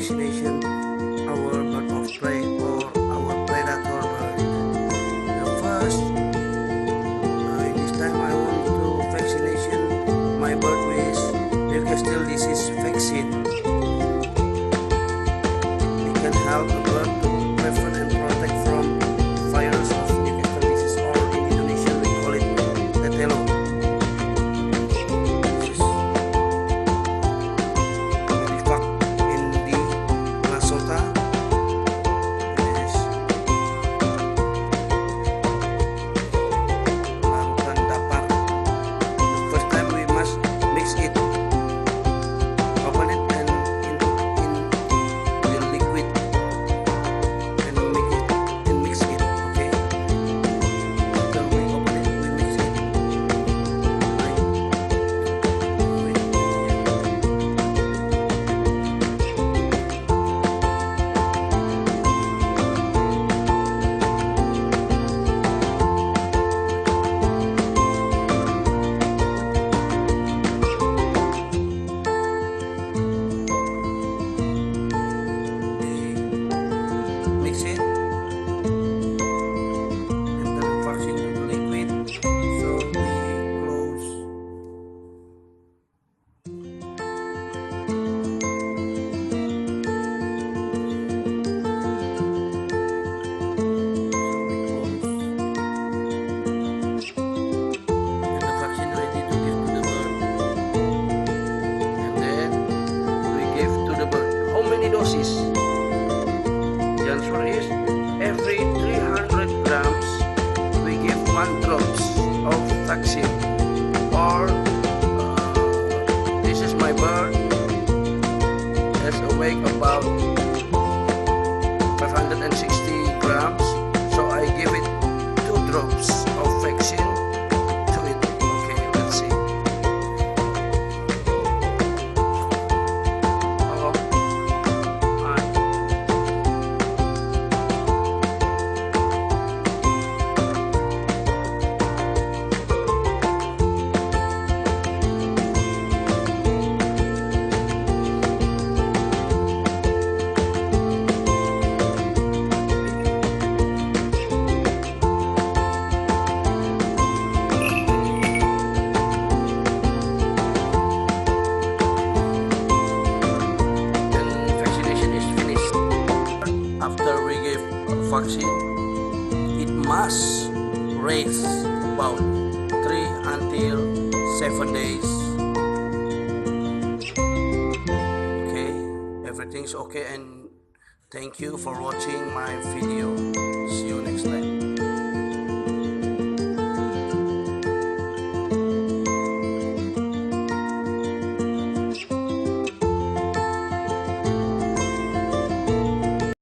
vaccination our bird of prey or our predator bird. The first, in this time I want to vaccination my bird with Newcastle disease vaccine. It can help the bird to prevent and protect from virus of Newcastle disease, or in Indonesia we call it tetelo. Doses. The answer is every 300 grams we give 1 drops of vaccine. Or this is my bird has a weight about 560 grams, so I give it 2 drops of vaccine to it. Okay, let's see. After we give vaccine, it must rest about 3 until 7 days. Okay, everything's okay, and thank you for watching my video.